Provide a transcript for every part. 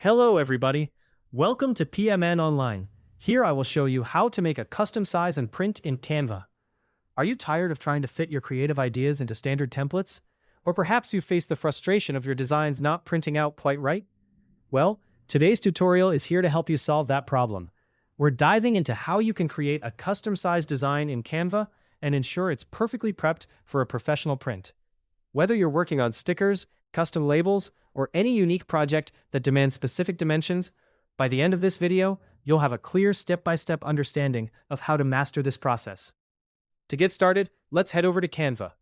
Hello everybody, welcome to PMN Online. Here I will show you how to make a custom size and print in Canva. Are you tired of trying to fit your creative ideas into standard templates? Or perhaps you face the frustration of your designs not printing out quite right? Well, today's tutorial is here to help you solve that problem. We're diving into how you can create a custom size design in Canva and ensure it's perfectly prepped for a professional print. Whether you're working on stickers, custom labels, or any unique project that demands specific dimensions, by the end of this video, you'll have a clear step-by-step understanding of how to master this process. To get started, let's head over to Canva.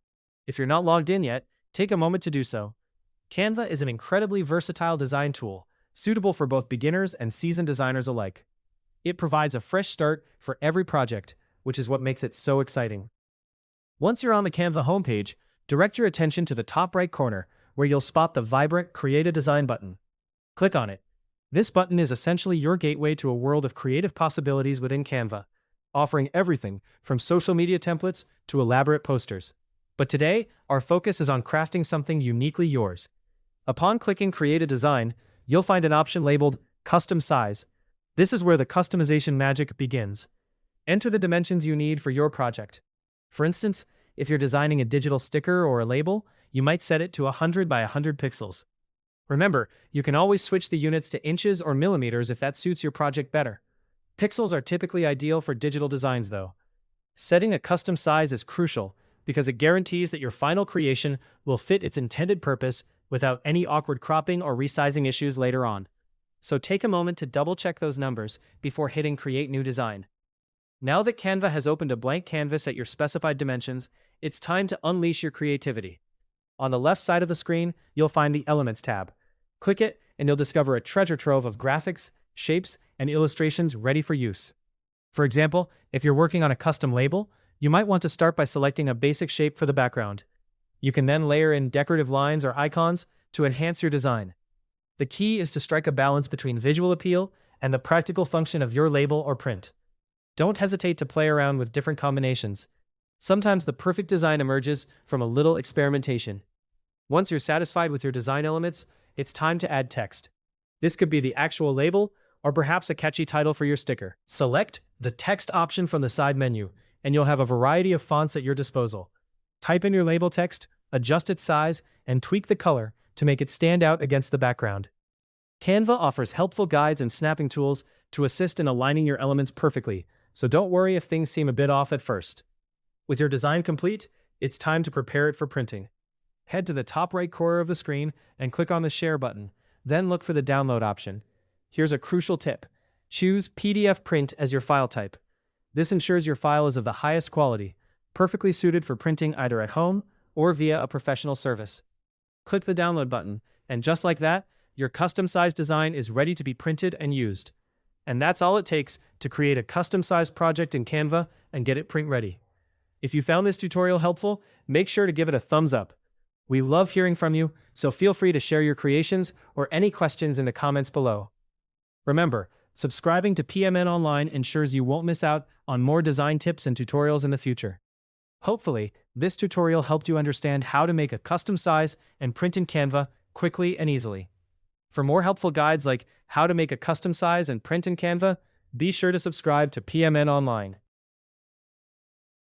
If you're not logged in yet, take a moment to do so. Canva is an incredibly versatile design tool, suitable for both beginners and seasoned designers alike. It provides a fresh start for every project, which is what makes it so exciting. Once you're on the Canva homepage, direct your attention to the top right corner, where you'll spot the vibrant Create a Design button. Click on it. This button is essentially your gateway to a world of creative possibilities within Canva, offering everything from social media templates to elaborate posters. But today, our focus is on crafting something uniquely yours. Upon clicking Create a Design, you'll find an option labeled Custom Size. This is where the customization magic begins. Enter the dimensions you need for your project. For instance, if you're designing a digital sticker or a label, you might set it to 100 by 100 pixels. Remember, you can always switch the units to inches or millimeters if that suits your project better. Pixels are typically ideal for digital designs though. Setting a custom size is crucial because it guarantees that your final creation will fit its intended purpose without any awkward cropping or resizing issues later on. So take a moment to double-check those numbers before hitting Create New Design. Now that Canva has opened a blank canvas at your specified dimensions, it's time to unleash your creativity. On the left side of the screen, you'll find the Elements tab. Click it, and you'll discover a treasure trove of graphics, shapes, and illustrations ready for use. For example, if you're working on a custom label, you might want to start by selecting a basic shape for the background. You can then layer in decorative lines or icons to enhance your design. The key is to strike a balance between visual appeal and the practical function of your label or print. Don't hesitate to play around with different combinations. Sometimes the perfect design emerges from a little experimentation. Once you're satisfied with your design elements, it's time to add text. This could be the actual label, or perhaps a catchy title for your sticker. Select the text option from the side menu, and you'll have a variety of fonts at your disposal. Type in your label text, adjust its size, and tweak the color to make it stand out against the background. Canva offers helpful guides and snapping tools to assist in aligning your elements perfectly, so don't worry if things seem a bit off at first. With your design complete, it's time to prepare it for printing. Head to the top right corner of the screen and click on the Share button, then look for the Download option. Here's a crucial tip. Choose PDF Print as your file type. This ensures your file is of the highest quality, perfectly suited for printing either at home or via a professional service. Click the Download button, and just like that, your custom-sized design is ready to be printed and used. And that's all it takes to create a custom-sized project in Canva and get it print-ready. If you found this tutorial helpful, make sure to give it a thumbs up. We love hearing from you, so feel free to share your creations or any questions in the comments below. Remember, subscribing to PMN Online ensures you won't miss out on more design tips and tutorials in the future. Hopefully, this tutorial helped you understand how to make a custom size and print in Canva quickly and easily. For more helpful guides like how to make a custom size and print in Canva, be sure to subscribe to PMN Online.